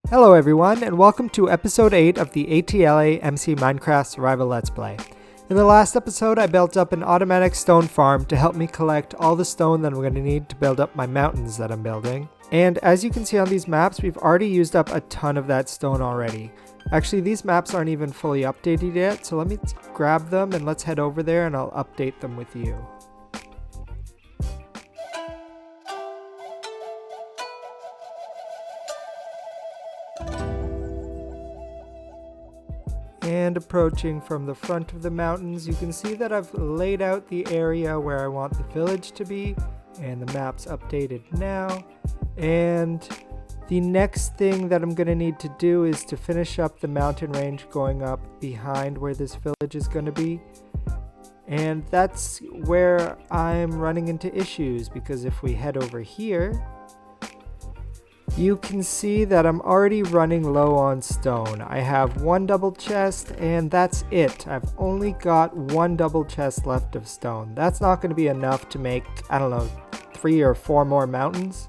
Hello everyone, and welcome to episode 8 of the ATLA MC Minecraft Survival Let's Play. In the last episode, I built up an automatic stone farm to help me collect all the stone that I'm going to need to build up my mountains that I'm building. And as you can see on these maps, we've already used up a ton of that stone already. Actually, these maps aren't even fully updated yet, so let me grab them and let's head over there and I'll update them with you. And approaching from the front of the mountains, you can see that I've laid out the area where I want the village to be, and the map's updated now. And the next thing that I'm going to need to do is to finish up the mountain range going up behind where this village is going to be. And that's where I'm running into issues, because if we head over here, you can see that I'm already running low on stone. I have one double chest and that's it. I've only got one double chest left of stone. That's not going to be enough to make, I don't know, 3 or 4 more mountains.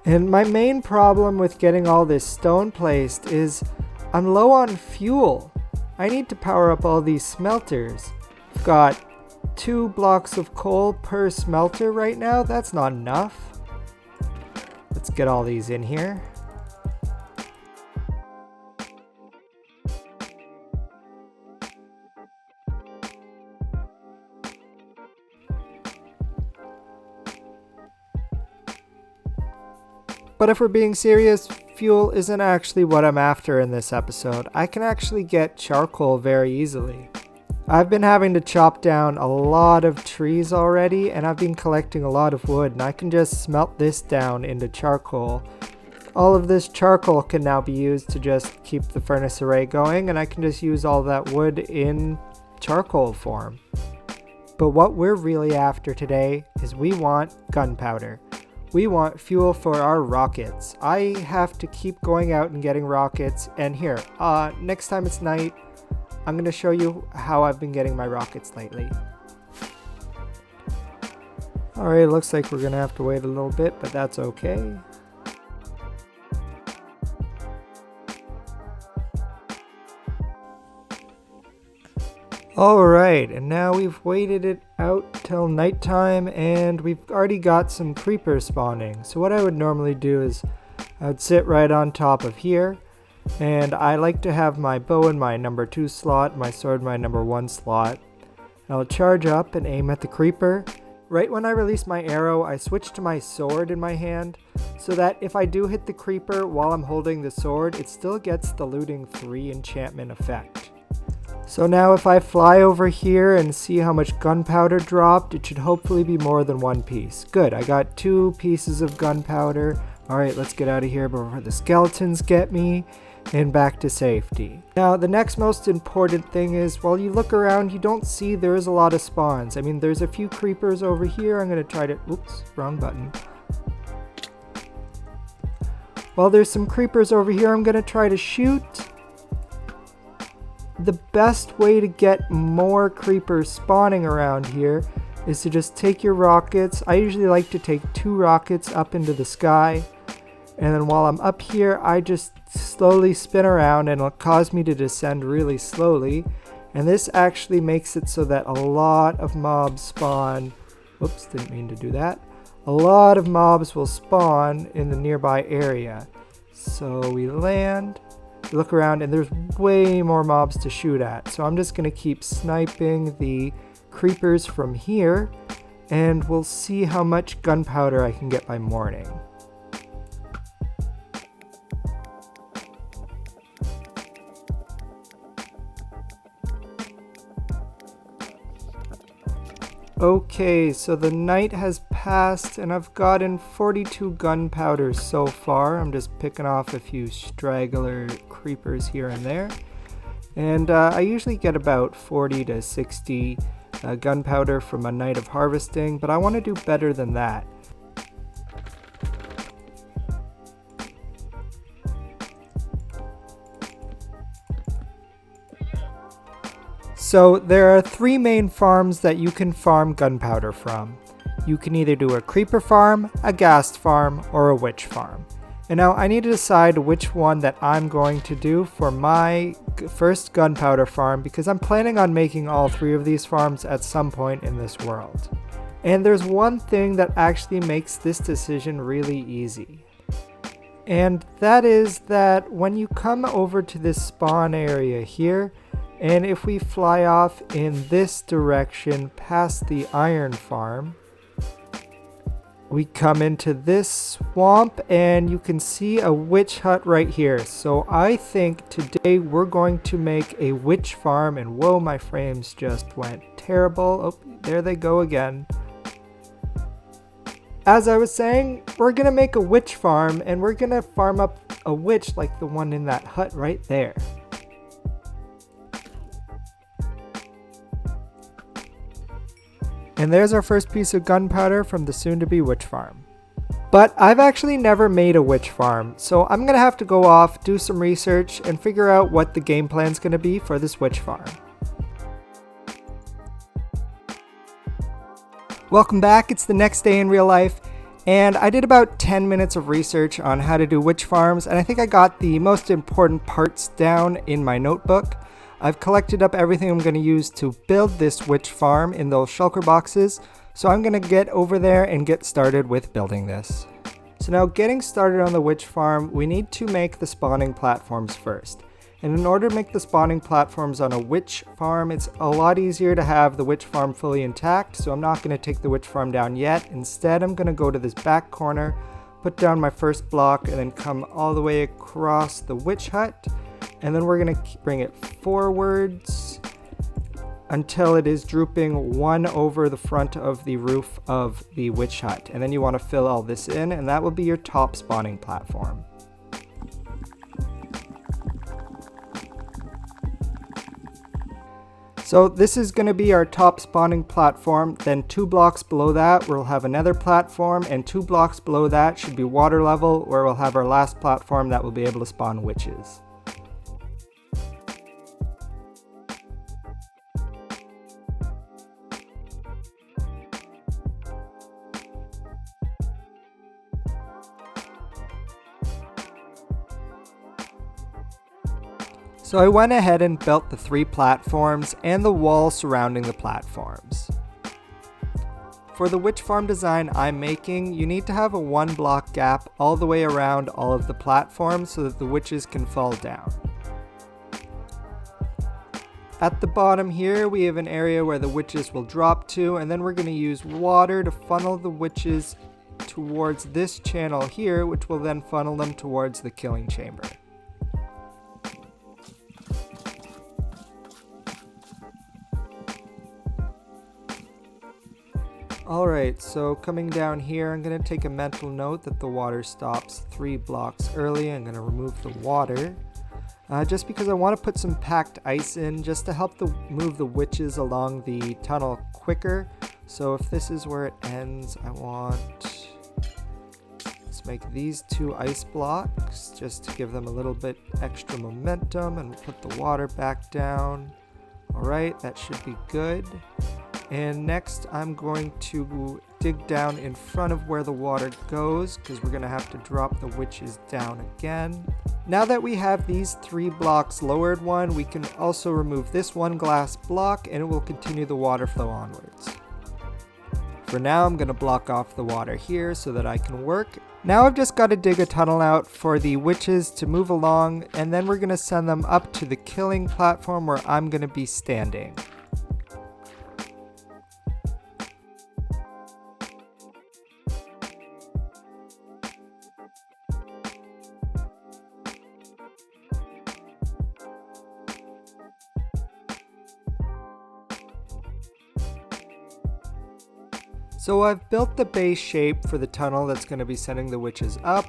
And my main problem with getting all this stone placed is I'm low on fuel. I need to power up all these smelters. I've got 2 blocks of coal per smelter right now. That's not enough. Let's get all these in here. But if we're being serious, fuel isn't actually what I'm after in this episode. I can actually get charcoal very easily. I've been having to chop down a lot of trees already, and I've been collecting a lot of wood, and I can just smelt this down into charcoal. All of this charcoal can now be used to just keep the furnace array going, and I can just use all that wood in charcoal form. But what we're really after today is we want gunpowder. We want fuel for our rockets. I have to keep going out and getting rockets, and here, next time it's night, I'm going to show you how I've been getting my rockets lately. Alright, looks like we're going to have to wait a little bit, but that's okay. Alright, and now we've waited it out till nighttime and we've already got some creepers spawning. So what I would normally do is I would sit right on top of here. And I like to have my bow in my number 2 slot, my sword in my number 1 slot. I'll charge up and aim at the creeper. Right when I release my arrow, I switch to my sword in my hand, so that if I do hit the creeper while I'm holding the sword, it still gets the looting 3 enchantment effect. So now if I fly over here and see how much gunpowder dropped, it should hopefully be more than 1 piece. Good, I got 2 pieces of gunpowder. Alright, let's get out of here before the skeletons get me. And back to safety. Now the next most important thing is, while you look around, you don't see there is a lot of spawns. I mean, there's a few creepers over here. I'm going to try to, oops, wrong button. While there's some creepers over here, I'm going to try to shoot. The best way to get more creepers spawning around here is to just take your rockets. I usually like to take 2 rockets up into the sky. And then while I'm up here, I just slowly spin around and it'll cause me to descend really slowly. And this actually makes it so that a lot of mobs spawn. Whoops, didn't mean to do that. A lot of mobs will spawn in the nearby area. So we land, look around, and there's way more mobs to shoot at. So I'm just going to keep sniping the creepers from here. And we'll see how much gunpowder I can get by morning. Okay, so the night has passed and I've gotten 42 gunpowder so far. I'm just picking off a few straggler creepers here and there. And I usually get about 40 to 60 gunpowder from a night of harvesting, but I want to do better than that. So there are 3 main farms that you can farm gunpowder from. You can either do a creeper farm, a ghast farm, or a witch farm. And now I need to decide which one that I'm going to do for my first gunpowder farm, because I'm planning on making all 3 of these farms at some point in this world. And there's one thing that actually makes this decision really easy. And that is that when you come over to this spawn area here, and if we fly off in this direction past the iron farm, we come into this swamp and you can see a witch hut right here. So I think today we're going to make a witch farm, and whoa, my frames just went terrible. Oh, there they go again. As I was saying, we're gonna make a witch farm, and we're gonna farm up a witch like the one in that hut right there. And there's our first piece of gunpowder from the soon-to-be witch farm. But I've actually never made a witch farm, so I'm gonna have to go off, do some research, and figure out what the game plan's gonna be for this witch farm. Welcome back, it's the next day in real life, and I did about 10 minutes of research on how to do witch farms, and I think I got the most important parts down in my notebook. I've collected up everything I'm going to use to build this witch farm in those shulker boxes, so I'm going to get over there and get started with building this. So now, getting started on the witch farm, we need to make the spawning platforms first. And in order to make the spawning platforms on a witch farm, it's a lot easier to have the witch farm fully intact, so I'm not going to take the witch farm down yet. Instead, I'm going to go to this back corner, put down my first block, and then come all the way across the witch hut. And then we're going to bring it forwards until it is drooping 1 over the front of the roof of the witch hut. And then you want to fill all this in, and that will be your top spawning platform. So this is going to be our top spawning platform. Then 2 blocks below that we'll have another platform, and 2 blocks below that should be water level, where we'll have our last platform that will be able to spawn witches. So I went ahead and built the 3 platforms and the wall surrounding the platforms. For the witch farm design I'm making, you need to have a 1 block gap all the way around all of the platforms so that the witches can fall down. At the bottom here, we have an area where the witches will drop to, and then we're going to use water to funnel the witches towards this channel here, which will then funnel them towards the killing chamber. Alright, so coming down here, I'm going to take a mental note that the water stops 3 blocks early. I'm going to remove the water, just because I want to put some packed ice in just to help move the witches along the tunnel quicker. So if this is where it ends, let's make these 2 ice blocks just to give them a little bit extra momentum, and put the water back down. Alright, that should be good. And next I'm going to dig down in front of where the water goes, because we're going to have to drop the witches down again. Now that we have these 3 blocks lowered one, we can also remove this 1 glass block, and it will continue the water flow onwards. For now, I'm going to block off the water here so that I can work. Now I've just got to dig a tunnel out for the witches to move along, and then we're going to send them up to the killing platform where I'm going to be standing. So I've built the base shape for the tunnel that's going to be sending the witches up,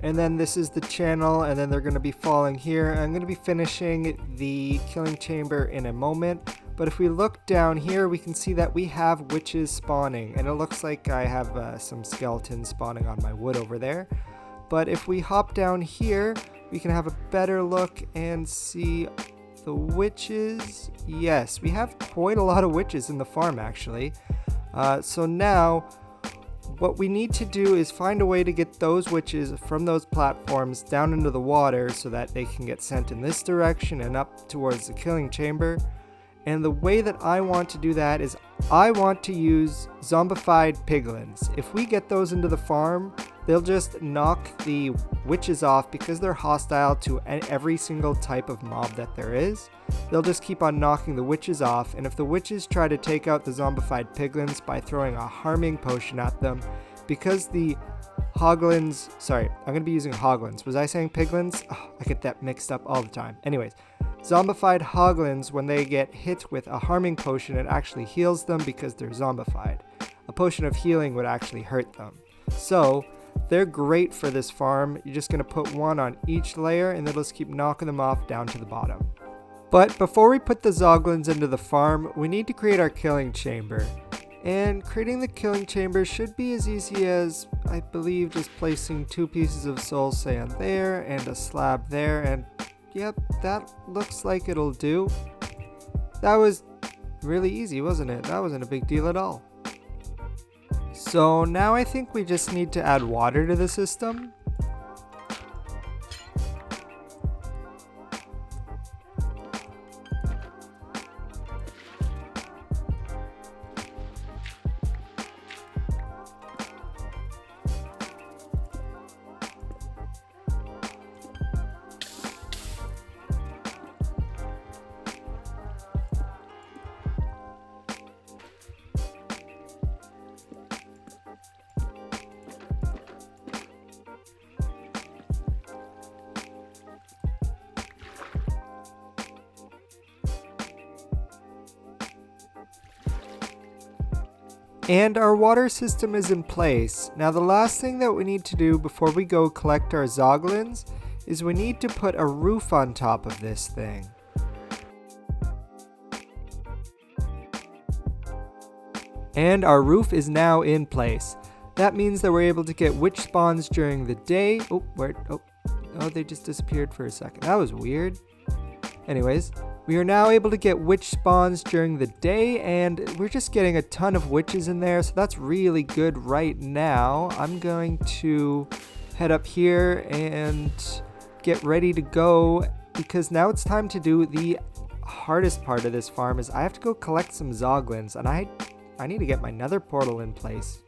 and then this is the channel, and then they're going to be falling here. I'm going to be finishing the killing chamber in a moment, but if we look down here, we can see that we have witches spawning, and it looks like I have some skeletons spawning on my wood over there. But if we hop down here, we can have a better look and see the witches. Yes, we have quite a lot of witches in the farm actually. So now what we need to do is find a way to get those witches from those platforms down into the water so that they can get sent in this direction and up towards the killing chamber. And the way that I want to do that is I want to use zombified piglins. If we get those into the farm, they'll just knock the witches off because they're hostile to every single type of mob that there is. They'll just keep on knocking the witches off, and if the witches try to take out the zombified piglins by throwing a harming potion at them, because the hoglins, sorry, I'm going to be using hoglins. Was I saying piglins? Oh, I get that mixed up all the time. Anyways, zombified hoglins, when they get hit with a harming potion, it actually heals them because they're zombified. A potion of healing would actually hurt them. So they're great for this farm. You're just going to put one on each layer and they'll just keep knocking them off down to the bottom. But before we put the zoglins into the farm, we need to create our killing chamber. And creating the killing chamber should be as easy as, I believe, just placing 2 pieces of soul sand there and a slab there, and yep, that looks like it'll do. That was really easy, wasn't it? That wasn't a big deal at all. So now I think we just need to add water to the system. And our water system is in place. Now the last thing that we need to do before we go collect our zoglins is we need to put a roof on top of this thing. And our roof is now in place. That means that we're able to get witch spawns during the day. Oh, they just disappeared for a second. That was weird. Anyways, we are now able to get witch spawns during the day, and we're just getting a ton of witches in there, so that's really good right now. I'm going to head up here and get ready to go, because now it's time to do the hardest part of this farm. Is I have to go collect some zoglins, and I need to get my nether portal in place.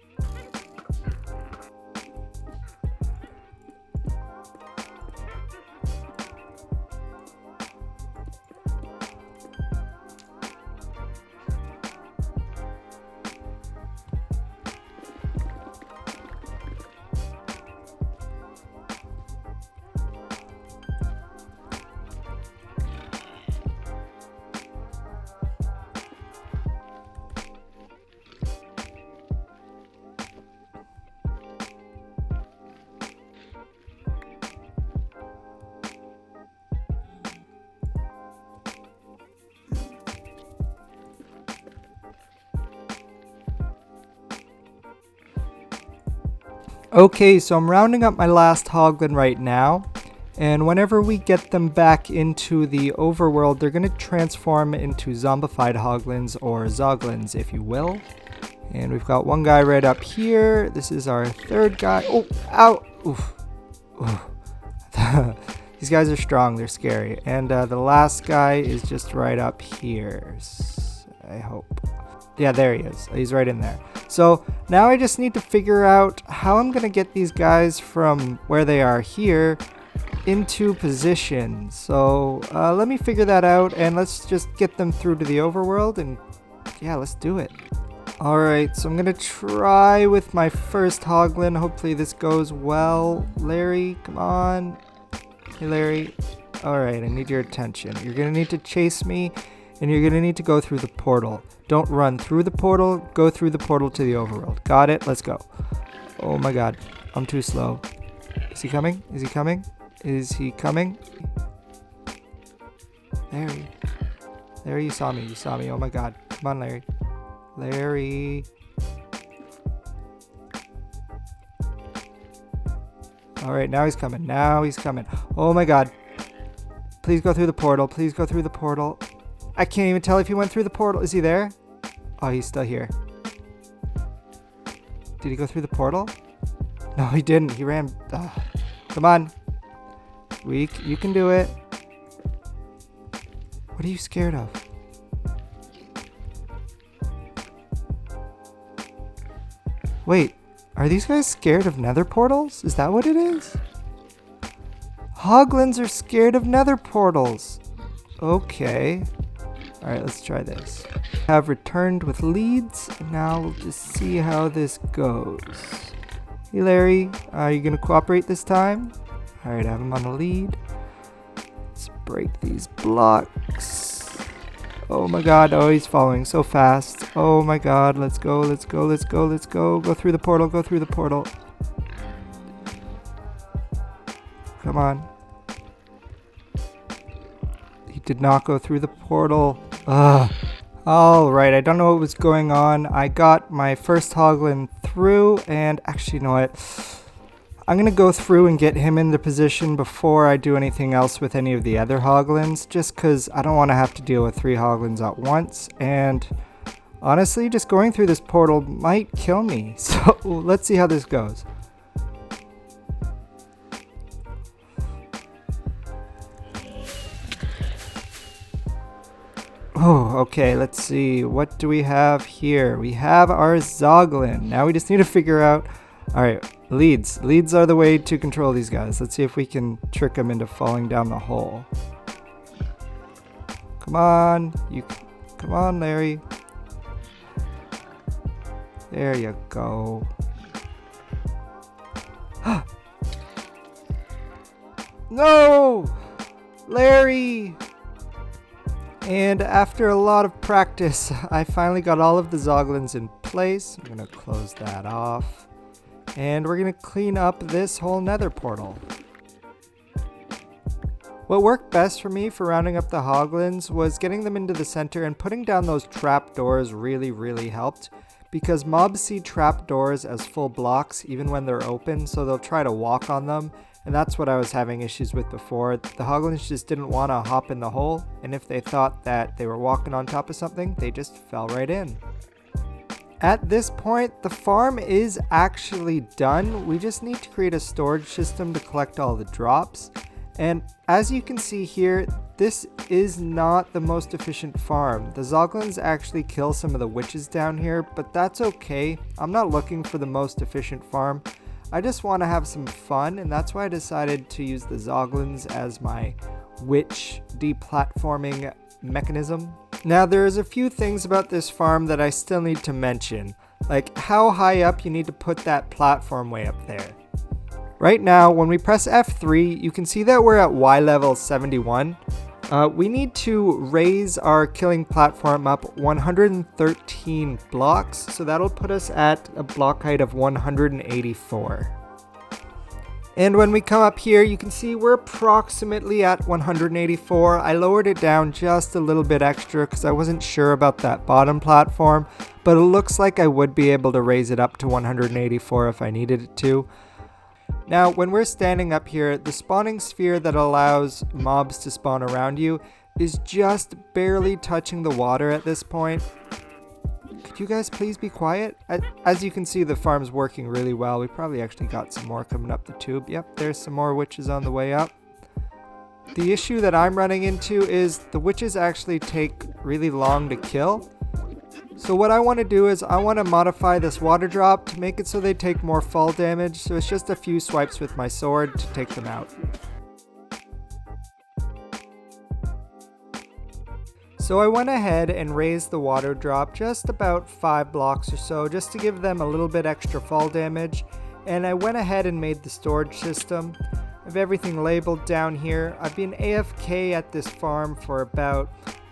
Okay, so I'm rounding up my last hoglin right now, and whenever we get them back into the overworld, they're going to transform into zombified hoglins, or zoglins if you will. And we've got one guy right up here. This is our third guy. Oh, ow! Oof. Oof. These guys are strong, they're scary. And the last guy is just right up here, I hope. Yeah, there he is. He's right in there. So now I just need to figure out how I'm going to get these guys from where they are here into position. So let me figure that out, and let's just get them through to the overworld, and yeah, let's do it. Alright, so I'm going to try with my first hoglin. Hopefully this goes well. Larry, come on. Hey, Larry. Alright, I need your attention. You're going to need to chase me, and you're going to need to go through the portal. Don't run through the portal. Go through the portal to the overworld. Got it? Let's go. Oh my god. I'm too slow. Is he coming? Is he coming? Is he coming? Larry. Larry, you saw me. You saw me. Oh my god. Come on, Larry. Larry. Alright, now he's coming. Now he's coming. Oh my god. Please go through the portal. Please go through the portal. I can't even tell if he went through the portal. Is he there? Oh, he's still here. Did he go through the portal? No, he didn't. He ran. Come on. You can do it. What are you scared of? Wait, are these guys scared of nether portals? Is that what it is? Hoglins are scared of nether portals. Okay. Alright, let's try this. Have returned with leads, and now we'll just see how this goes. Hey Larry, are you gonna cooperate this time? Alright, I have him on the lead. Let's break these blocks. Oh my god, oh he's following so fast. Oh my god, let's go, let's go, let's go, let's go. Go through the portal, go through the portal. Come on. He did not go through the portal. Ugh. Alright, I don't know what was going on. I got my first hoglin through, and actually, you know what? I'm going to go through and get him into position before I do anything else with any of the other hoglins, just because I don't want to have to deal with 3 hoglins at once, and honestly, just going through this portal might kill me, so let's see how this goes. Oh, okay, let's see. What do we have here? We have our zoglin. Now we just need to figure out... Alright, leads. Leads are the way to control these guys. Let's see if we can trick them into falling down the hole. Come on. Come on, Larry. There you go. No! Larry! And after a lot of practice, I finally got all of the zoglins in place. I'm going to close that off. And we're going to clean up this whole nether portal. What worked best for me for rounding up the hoglins was getting them into the center, and putting down those trap doors really helped, because mobs see trap doors as full blocks even when they're open, so they'll try to walk on them. And that's what I was having issues with before. The hoglins just didn't want to hop in the hole, and if they thought that they were walking on top of something, they just fell right in. At this point, the farm is actually done. We just need to create a storage system to collect all the drops. And as you can see here, this is not the most efficient farm. The zoglins actually kill some of the witches down here, but that's okay. I'm not looking for the most efficient farm. I just want to have some fun, and that's why I decided to use the zoglins as my witch deplatforming mechanism. Now, there's a few things about this farm that I still need to mention, like how high up you need to put that platform way up there. Right now, when we press F3, you can see that we're at Y level 71. We need to raise our killing platform up 113 blocks, so that'll put us at a block height of 184. And when we come up here, you can see we're approximately at 184. I lowered it down just a little bit extra because I wasn't sure about that bottom platform, but it looks like I would be able to raise it up to 184 if I needed it to. Now, when we're standing up here, the spawning sphere that allows mobs to spawn around you is just barely touching the water at this point. Could you guys please be quiet? As you can see, the farm's working really well. We probably actually got some more coming up the tube. Yep, there's some more witches on the way up. The issue that I'm running into is the witches actually take really long to kill. So what I want to do is I want to modify this water drop to make it so they take more fall damage. So it's just a few swipes with my sword to take them out. So I went ahead and raised the water drop just about 5 blocks or so, just to give them a little bit extra fall damage. And I went ahead and made the storage system. I have everything labeled down here. I've been AFK at this farm for about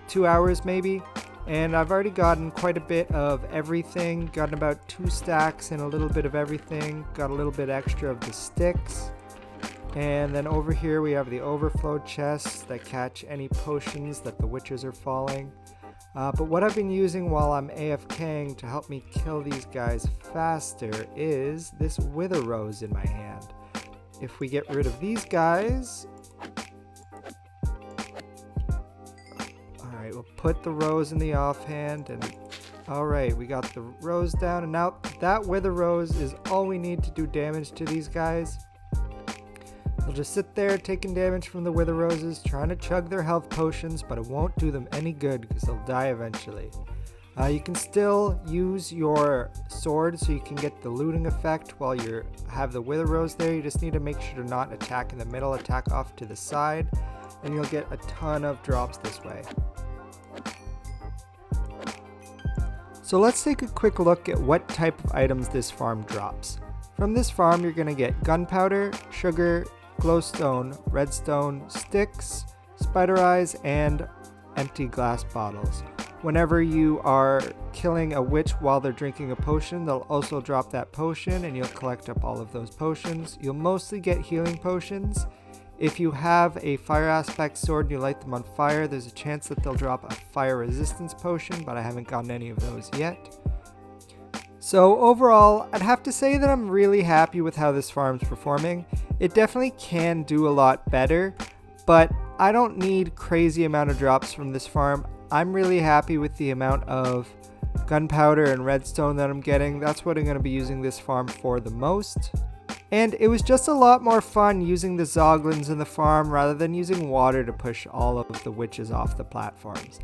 2 hours maybe. And I've already gotten quite a bit of everything. Gotten about 2 stacks and a little bit of everything. Got a little bit extra of the sticks. And then over here we have the overflow chests that catch any potions that the witches are falling. But what I've been using while I'm AFKing to help me kill these guys faster is this wither rose in my hand. If we get rid of these guys... Alright, we'll put the rose in the offhand, and Alright, we got the rose down, and now that wither rose is all we need to do damage to these guys. They'll just sit there taking damage from the wither roses, trying to chug their health potions, but it won't do them any good because they'll die eventually. You can still use your sword so you can get the looting effect while you have the wither rose there. You just need to make sure to not attack in the middle, attack off to the side, and you'll get a ton of drops this way. So let's take a quick look at what type of items this farm drops. From this farm you're going to get gunpowder, sugar, glowstone, redstone, sticks, spider eyes, and empty glass bottles. Whenever you are killing a witch while they're drinking a potion, they'll also drop that potion and you'll collect up all of those potions. You'll mostly get healing potions. If you have a fire aspect sword and you light them on fire, there's a chance that they'll drop a fire resistance potion, but I haven't gotten any of those yet. So overall, I'd have to say that I'm really happy with how this farm's performing. It definitely can do a lot better, but I don't need crazy amount of drops from this farm. I'm really happy with the amount of gunpowder and redstone that I'm getting. That's what I'm going to be using this farm for the most. And it was just a lot more fun using the zoglins in the farm rather than using water to push all of the witches off the platforms.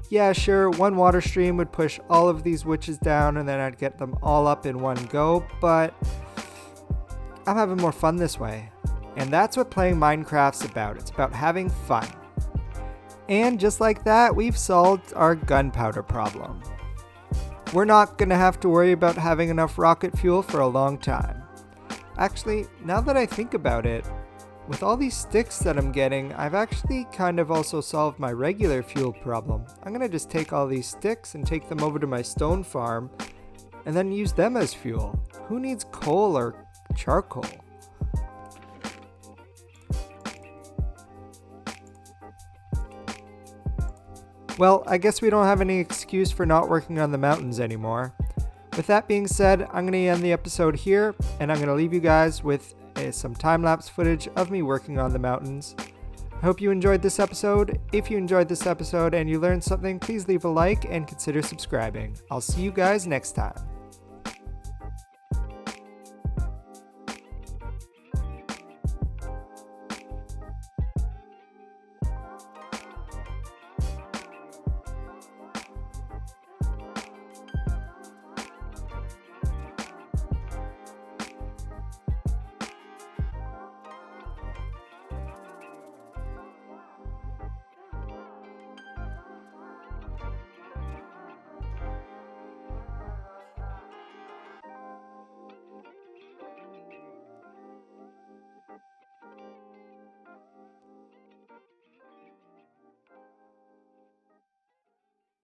Yeah, sure, one water stream would push all of these witches down and then I'd get them all up in one go, but I'm having more fun this way. And that's what playing Minecraft's about. It's about having fun. And just like that, we've solved our gunpowder problem. We're not going to have to worry about having enough rocket fuel for a long time. Actually, now that I think about it, with all these sticks that I'm getting, I've actually kind of also solved my regular fuel problem. I'm going to just take all these sticks and take them over to my stone farm and then use them as fuel. Who needs coal or charcoal? Well, I guess we don't have any excuse for not working on the mountains anymore. With that being said, I'm going to end the episode here, and I'm going to leave you guys with some time-lapse footage of me working on the mountains. I hope you enjoyed this episode. If you enjoyed this episode and you learned something, please leave a like and consider subscribing. I'll see you guys next time.